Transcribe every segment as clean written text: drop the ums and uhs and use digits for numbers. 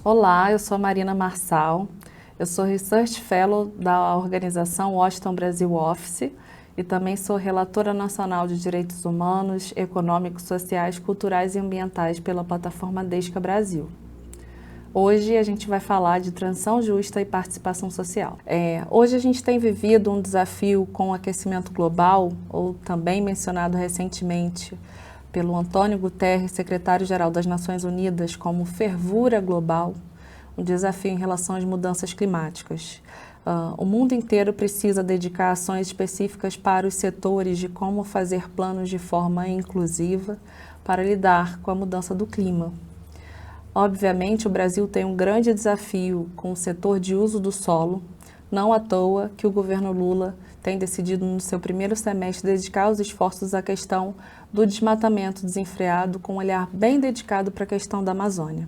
Olá, eu sou a Marina Marçal, eu sou Research Fellow da organização Washington Brasil Office e também sou relatora nacional de Direitos Humanos, Econômicos, Sociais, Culturais e Ambientais pela plataforma Desca Brasil. Hoje a gente vai falar de transição justa e participação social. Hoje a gente tem vivido um desafio com o aquecimento global, ou também mencionado recentemente pelo Antônio Guterres, secretário-geral das Nações Unidas, como fervura global, um desafio em relação às mudanças climáticas. O mundo inteiro precisa dedicar ações específicas para os setores de como fazer planos de forma inclusiva para lidar com a mudança do clima. Obviamente, o Brasil tem um grande desafio com o setor de uso do solo, não à toa que o governo Lula tem decidido no seu primeiro semestre dedicar os esforços à questão do desmatamento desenfreado com um olhar bem dedicado para a questão da Amazônia.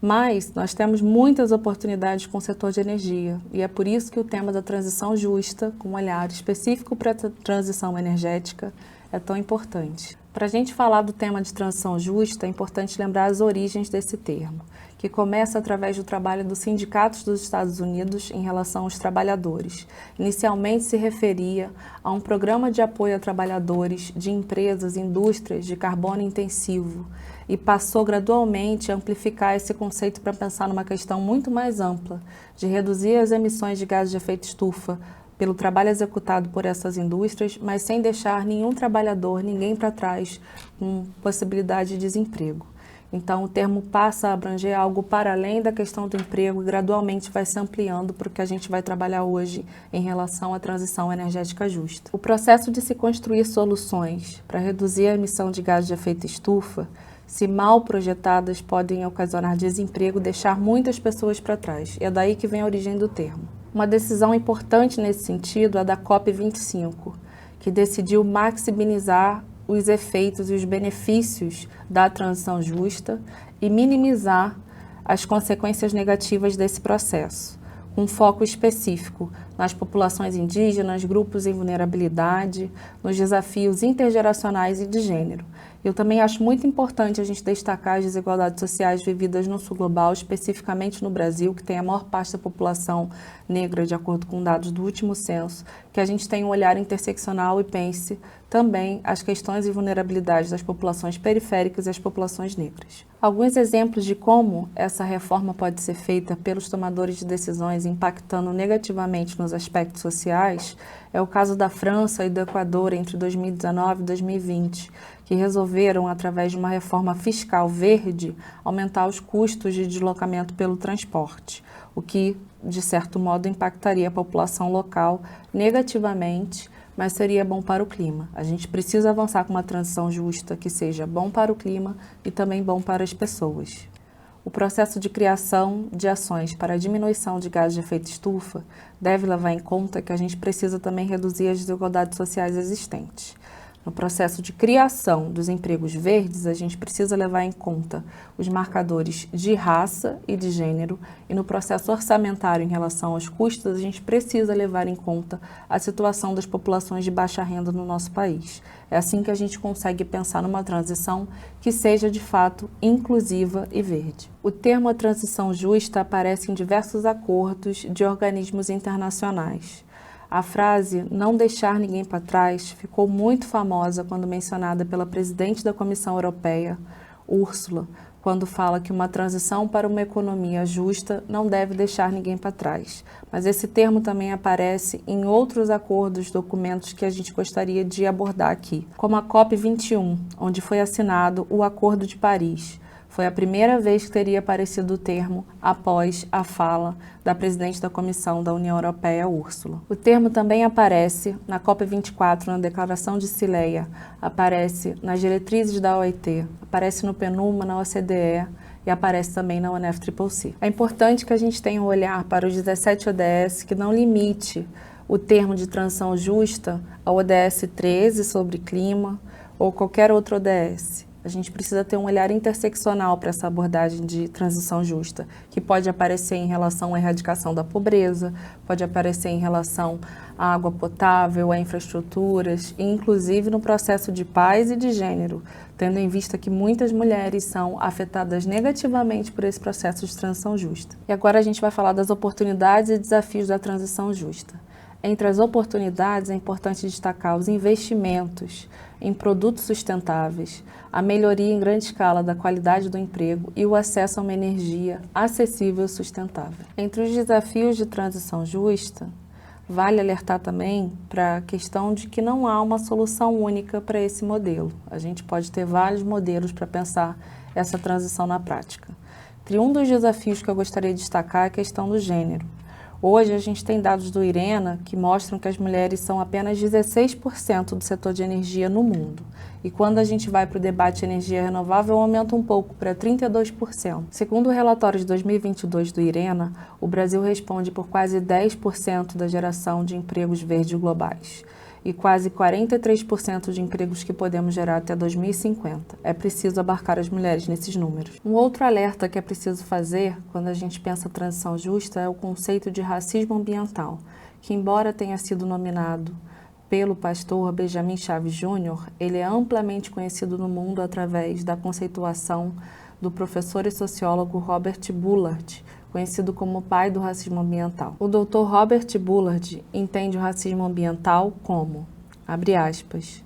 Mas nós temos muitas oportunidades com o setor de energia e é por isso que o tema da transição justa, com um olhar específico para a transição energética, é tão importante. Para a gente falar do tema de transição justa, é importante lembrar as origens desse termo, que começa através do trabalho dos sindicatos dos Estados Unidos em relação aos trabalhadores. Inicialmente se referia a um programa de apoio a trabalhadores de empresas, indústrias de carbono intensivo e passou gradualmente a amplificar esse conceito para pensar numa questão muito mais ampla, de reduzir as emissões de gases de efeito estufa pelo trabalho executado por essas indústrias, mas sem deixar nenhum trabalhador, ninguém para trás, com possibilidade de desemprego. Então, o termo passa a abranger algo para além da questão do emprego e gradualmente vai se ampliando para o que a gente vai trabalhar hoje em relação à transição energética justa. O processo de se construir soluções para reduzir a emissão de gases de efeito estufa, se mal projetadas, podem ocasionar desemprego e deixar muitas pessoas para trás. E é daí que vem a origem do termo. Uma decisão importante nesse sentido é a da COP25, que decidiu maximizar os efeitos e os benefícios da transição justa e minimizar as consequências negativas desse processo, com foco específico nas populações indígenas, grupos em vulnerabilidade, nos desafios intergeracionais e de gênero. Eu também acho muito importante a gente destacar as desigualdades sociais vividas no sul global, especificamente no Brasil, que tem a maior parte da população negra, de acordo com dados do último censo, que a gente tenha um olhar interseccional e pense também as questões e vulnerabilidades das populações periféricas e as populações negras. Alguns exemplos de como essa reforma pode ser feita pelos tomadores de decisões impactando negativamente nos aspectos sociais é o caso da França e do Equador entre 2019 e 2020, que resolveram, através de uma reforma fiscal verde, aumentar os custos de deslocamento pelo transporte, o que, de certo modo, impactaria a população local negativamente, mas seria bom para o clima. A gente precisa avançar com uma transição justa que seja bom para o clima e também bom para as pessoas. O processo de criação de ações para a diminuição de gases de efeito estufa deve levar em conta que a gente precisa também reduzir as desigualdades sociais existentes. No processo de criação dos empregos verdes, a gente precisa levar em conta os marcadores de raça e de gênero, e no processo orçamentário em relação aos custos, a gente precisa levar em conta a situação das populações de baixa renda no nosso país. É assim que a gente consegue pensar numa transição que seja de fato inclusiva e verde. O termo transição justa aparece em diversos acordos de organismos internacionais. A frase "não deixar ninguém para trás" ficou muito famosa quando mencionada pela presidente da Comissão Europeia, Ursula, quando fala que uma transição para uma economia justa não deve deixar ninguém para trás. Mas esse termo também aparece em outros acordos, documentos que a gente gostaria de abordar aqui, como a COP21, onde foi assinado o Acordo de Paris. Foi a primeira vez que teria aparecido o termo após a fala da presidente da Comissão da União Europeia, Ursula. O termo também aparece na COP24, na Declaração de Cileia, aparece nas diretrizes da OIT, aparece no PNUMA, na OCDE e aparece também na UNFCCC. É importante que a gente tenha um olhar para os 17 ODS que não limite o termo de transição justa ao ODS 13 sobre clima ou qualquer outro ODS. A gente precisa ter um olhar interseccional para essa abordagem de transição justa, que pode aparecer em relação à erradicação da pobreza, pode aparecer em relação à água potável, a infraestruturas, e inclusive no processo de paz e de gênero, tendo em vista que muitas mulheres são afetadas negativamente por esse processo de transição justa. E agora a gente vai falar das oportunidades e desafios da transição justa. Entre as oportunidades, é importante destacar os investimentos em produtos sustentáveis, a melhoria em grande escala da qualidade do emprego e o acesso a uma energia acessível e sustentável. Entre os desafios de transição justa, vale alertar também para a questão de que não há uma solução única para esse modelo. A gente pode ter vários modelos para pensar essa transição na prática. Entre um dos desafios que eu gostaria de destacar é a questão do gênero. Hoje, a gente tem dados do IRENA que mostram que as mulheres são apenas 16% do setor de energia no mundo. E quando a gente vai para o debate de energia renovável, aumenta um pouco para 32%. Segundo o relatório de 2022 do IRENA, o Brasil responde por quase 10% da geração de empregos verdes globais e quase 43% de empregos que podemos gerar até 2050. É preciso abarcar as mulheres nesses números. Um outro alerta que é preciso fazer quando a gente pensa transição justa é o conceito de racismo ambiental, que embora tenha sido nominado pelo pastor Benjamin Chaves Jr., ele é amplamente conhecido no mundo através da conceituação do professor e sociólogo Robert Bullard, conhecido como o pai do racismo ambiental. O Dr. Robert Bullard entende o racismo ambiental como, abre aspas,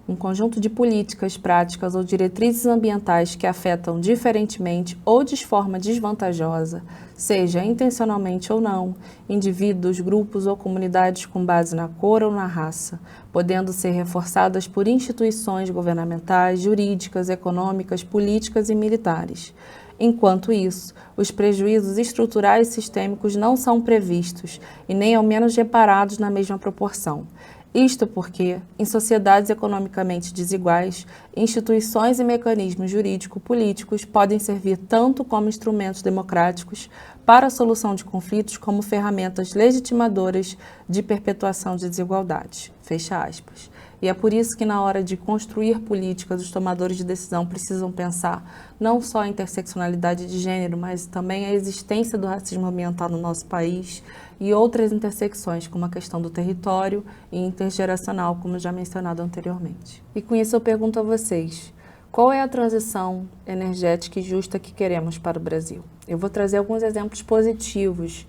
um conjunto de políticas, práticas ou diretrizes ambientais que afetam diferentemente ou de forma desvantajosa, seja intencionalmente ou não, indivíduos, grupos ou comunidades com base na cor ou na raça, podendo ser reforçadas por instituições governamentais, jurídicas, econômicas, políticas e militares. Enquanto isso, os prejuízos estruturais sistêmicos não são previstos e nem ao menos reparados na mesma proporção. Isto porque, em sociedades economicamente desiguais, instituições e mecanismos jurídico-políticos podem servir tanto como instrumentos democráticos para a solução de conflitos como ferramentas legitimadoras de perpetuação de desigualdades. Fecha aspas. E é por isso que na hora de construir políticas, os tomadores de decisão precisam pensar não só a interseccionalidade de gênero, mas também a existência do racismo ambiental no nosso país e outras intersecções, como a questão do território e intergeracional, como já mencionado anteriormente. E com isso eu pergunto a vocês, qual é a transição energética e justa que queremos para o Brasil? Eu vou trazer alguns exemplos positivos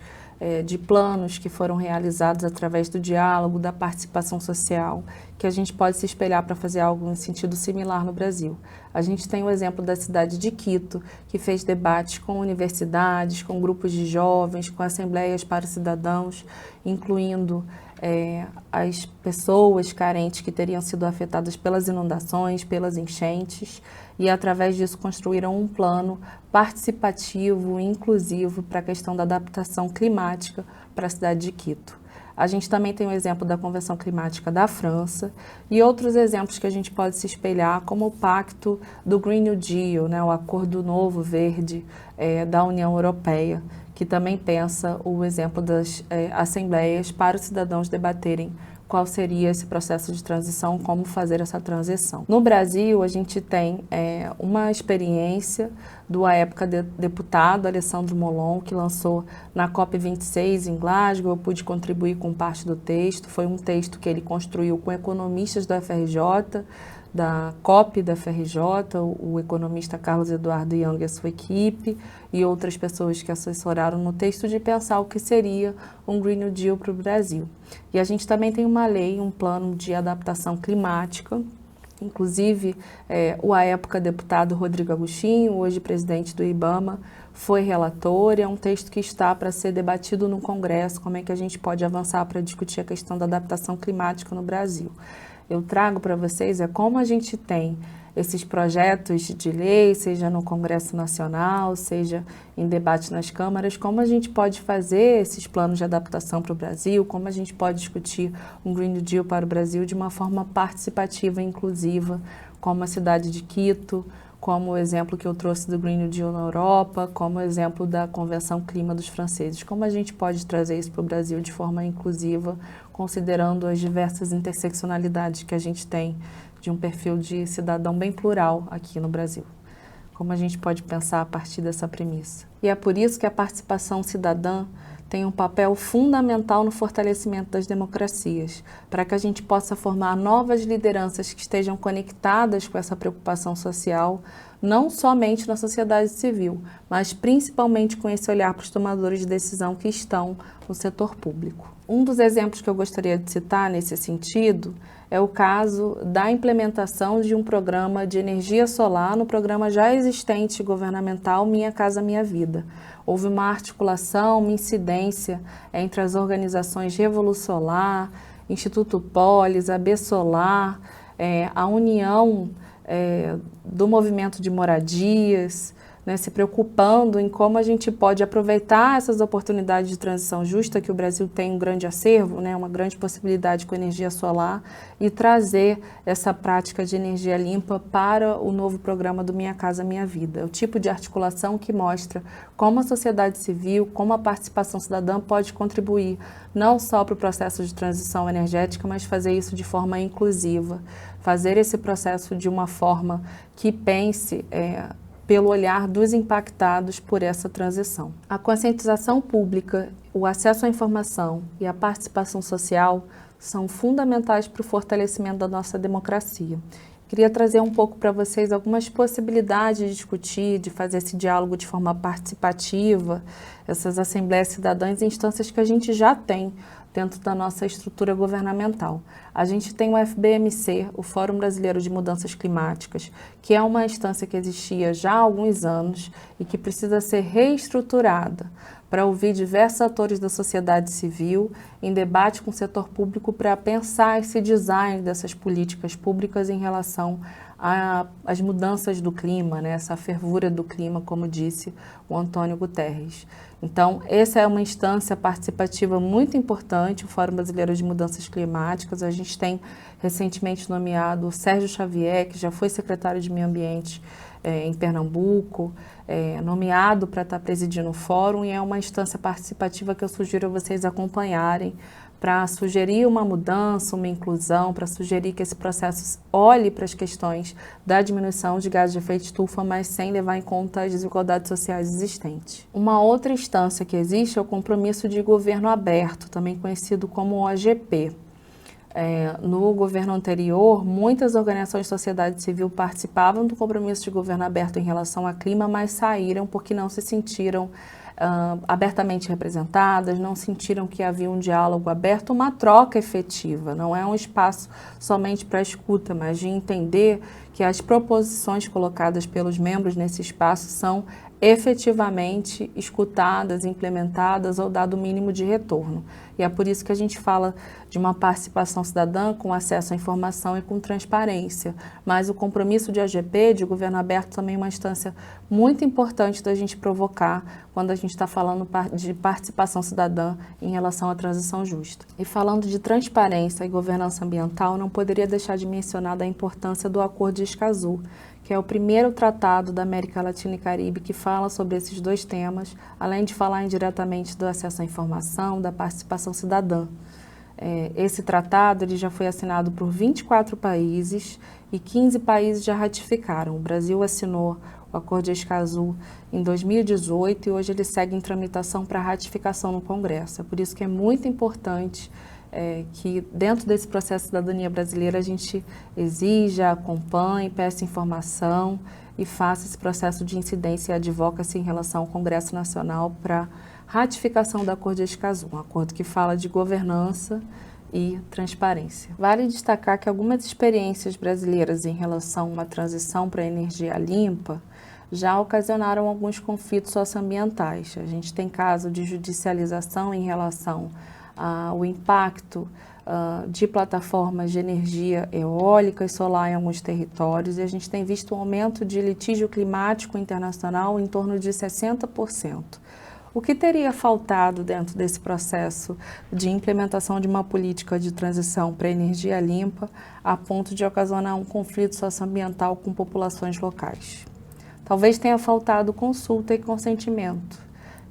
de planos que foram realizados através do diálogo, da participação social, que a gente pode se espelhar para fazer algo em sentido similar no Brasil. A gente tem o exemplo da cidade de Quito, que fez debates com universidades, com grupos de jovens, com assembleias para cidadãos, incluindo as pessoas carentes que teriam sido afetadas pelas inundações, pelas enchentes, e através disso construíram um plano participativo e inclusivo para a questão da adaptação climática para a cidade de Quito. A gente também tem o exemplo da Convenção Climática da França e outros exemplos que a gente pode se espelhar, como o Pacto do Green New Deal, né, o Acordo Novo Verde da União Europeia, que também pensa o exemplo das assembleias para os cidadãos debaterem qual seria esse processo de transição, como fazer essa transição. No Brasil, a gente tem uma experiência do, à época, deputado Alessandro Molon, que lançou na COP26 em Glasgow. Eu pude contribuir com parte do texto. Foi um texto que ele construiu com economistas da FRJ, da COP da FRJ, o economista Carlos Eduardo Young e a sua equipe, e outras pessoas que assessoraram no texto, de pensar o que seria um Green New Deal para o Brasil. E a gente também tem uma lei, um plano de adaptação climática, inclusive o à época deputado Rodrigo Agostinho, hoje presidente do IBAMA, foi relator. É um texto que está para ser debatido no Congresso, como é que a gente pode avançar para discutir a questão da adaptação climática no Brasil. Eu trago para vocês como a gente tem esses projetos de lei, seja no Congresso Nacional, seja em debate nas câmaras, como a gente pode fazer esses planos de adaptação para o Brasil, como a gente pode discutir um Green New Deal para o Brasil de uma forma participativa e inclusiva, como a cidade de Quito, como o exemplo que eu trouxe do Green New Deal na Europa, como o exemplo da Convenção Clima dos franceses. Como a gente pode trazer isso para o Brasil de forma inclusiva, considerando as diversas interseccionalidades que a gente tem de um perfil de cidadão bem plural aqui no Brasil. Como a gente pode pensar a partir dessa premissa? E é por isso que a participação cidadã tem um papel fundamental no fortalecimento das democracias, para que a gente possa formar novas lideranças que estejam conectadas com essa preocupação social, não somente na sociedade civil, mas principalmente com esse olhar para os tomadores de decisão que estão no setor público. Um dos exemplos que eu gostaria de citar nesse sentido é o caso da implementação de um programa de energia solar no programa já existente governamental Minha Casa Minha Vida. Houve uma articulação, uma incidência entre as organizações Revolusolar, Instituto Polis, AB Solar, a União do Movimento de Moradias, né, se preocupando em como a gente pode aproveitar essas oportunidades de transição justa, que o Brasil tem um grande acervo, né, uma grande possibilidade com energia solar, e trazer essa prática de energia limpa para o novo programa do Minha Casa Minha Vida. É o tipo de articulação que mostra como a sociedade civil, como a participação cidadã pode contribuir não só para o processo de transição energética, mas fazer isso de forma inclusiva, fazer esse processo de uma forma que pense pelo olhar dos impactados por essa transição. A conscientização pública, o acesso à informação e a participação social são fundamentais para o fortalecimento da nossa democracia. Queria trazer um pouco para vocês algumas possibilidades de discutir, de fazer esse diálogo de forma participativa, essas assembleias cidadãs e instâncias que a gente já tem dentro da nossa estrutura governamental. A gente tem o FBMC, o Fórum Brasileiro de Mudanças Climáticas, que é uma instância que existia já há alguns anos e que precisa ser reestruturada para ouvir diversos atores da sociedade civil em debate com o setor público para pensar esse design dessas políticas públicas em relação às mudanças do clima, né? Essa fervura do clima, como disse o Antônio Guterres. Então, essa é uma instância participativa muito importante, o Fórum Brasileiro de Mudanças Climáticas. A gente tem recentemente nomeado o Sérgio Xavier, que já foi secretário de Meio Ambiente em Pernambuco, nomeado para estar presidindo o fórum, e é uma instância participativa que eu sugiro a vocês acompanharem para sugerir uma mudança, uma inclusão, para sugerir que esse processo olhe para as questões da diminuição de gases de efeito estufa, mas sem levar em conta as desigualdades sociais existentes. Uma outra instância que existe é o Compromisso de Governo Aberto, também conhecido como OGP. No governo anterior, muitas organizações de sociedade civil participavam do compromisso de governo aberto em relação ao clima, mas saíram porque não se sentiram abertamente representadas, não sentiram que havia um diálogo aberto, uma troca efetiva. Não é um espaço somente para escuta, mas de entender que as proposições colocadas pelos membros nesse espaço são efetivamente escutadas, implementadas ou dado o mínimo de retorno. E é por isso que a gente fala de uma participação cidadã com acesso à informação e com transparência. Mas o compromisso de AGP, de governo aberto, também é uma instância muito importante da gente provocar quando a gente está falando de participação cidadã em relação à transição justa. E falando de transparência e governança ambiental, não poderia deixar de mencionar a importância do Acordo de Escazú, que é o primeiro tratado da América Latina e Caribe que fala sobre esses dois temas, além de falar indiretamente do acesso à informação, da participação cidadã. Esse tratado ele já foi assinado por 24 países e 15 países já ratificaram. O Brasil assinou o Acordo de Escazú em 2018 e hoje ele segue em tramitação para ratificação no Congresso. É por isso que é muito importante que dentro desse processo de cidadania brasileira a gente exija, acompanhe, peça informação e faça esse processo de incidência e advocacy em relação ao Congresso Nacional para ratificação do Acordo de Escazú, um acordo que fala de governança e transparência. Vale destacar que algumas experiências brasileiras em relação a uma transição para a energia limpa já ocasionaram alguns conflitos socioambientais. A gente tem caso de judicialização em relação ao impacto de plataformas de energia eólica e solar em alguns territórios, e a gente tem visto um aumento de litígio climático internacional em torno de 60%. O que teria faltado dentro desse processo de implementação de uma política de transição para energia limpa a ponto de ocasionar um conflito socioambiental com populações locais? Talvez tenha faltado consulta e consentimento.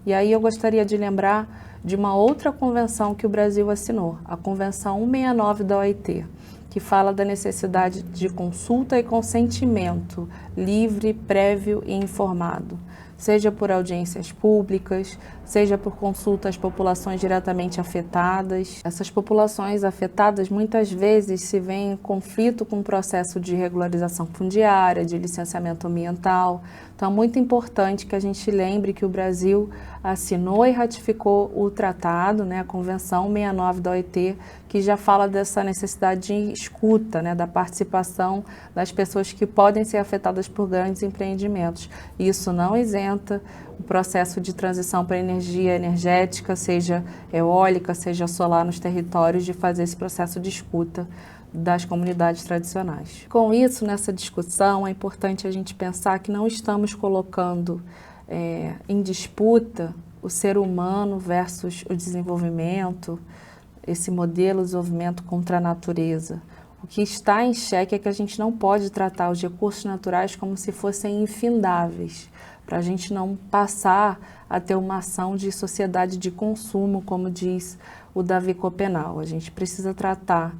E aí eu gostaria de lembrar de uma outra convenção que o Brasil assinou, a Convenção 169 da OIT, que fala da necessidade de consulta e consentimento livre, prévio e informado, seja por audiências públicas, seja por consulta às populações diretamente afetadas. Essas populações afetadas muitas vezes se veem em conflito com o processo de regularização fundiária, de licenciamento ambiental. Então é muito importante que a gente lembre que o Brasil assinou e ratificou o tratado, a Convenção 69 da OIT, que já fala dessa necessidade de escuta, da participação das pessoas que podem ser afetadas por grandes empreendimentos. Isso não isenta o processo de transição para energia energética, seja eólica, seja solar nos territórios, de fazer esse processo de escuta das comunidades tradicionais. Com isso, nessa discussão, é importante a gente pensar que não estamos colocando em disputa o ser humano versus o desenvolvimento, esse modelo de desenvolvimento contra a natureza. O que está em xeque é que a gente não pode tratar os recursos naturais como se fossem infindáveis, para a gente não passar a ter uma ação de sociedade de consumo, como diz o Davi Copenau. A gente precisa tratar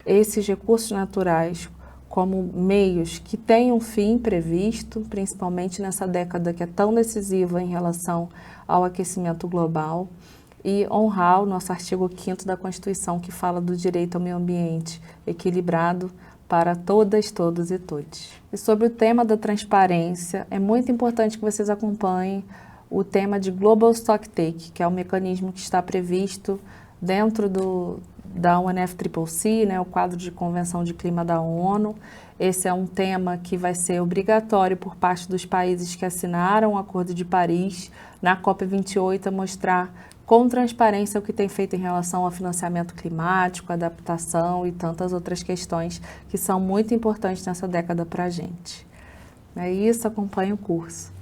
esses recursos naturais como meios que têm um fim previsto, principalmente nessa década que é tão decisiva em relação ao aquecimento global, e honrar o nosso artigo 5º da Constituição, que fala do direito ao meio ambiente equilibrado para todas, todos e todes. E sobre o tema da transparência, é muito importante que vocês acompanhem o tema de Global Stocktake, que é o mecanismo que está previsto dentro da UNFCCC, o quadro de Convenção de Clima da ONU. Esse é um tema que vai ser obrigatório por parte dos países que assinaram o Acordo de Paris, na COP28, a mostrar com transparência o que tem feito em relação ao financiamento climático, adaptação e tantas outras questões que são muito importantes nessa década para a gente. É isso, acompanhe o curso.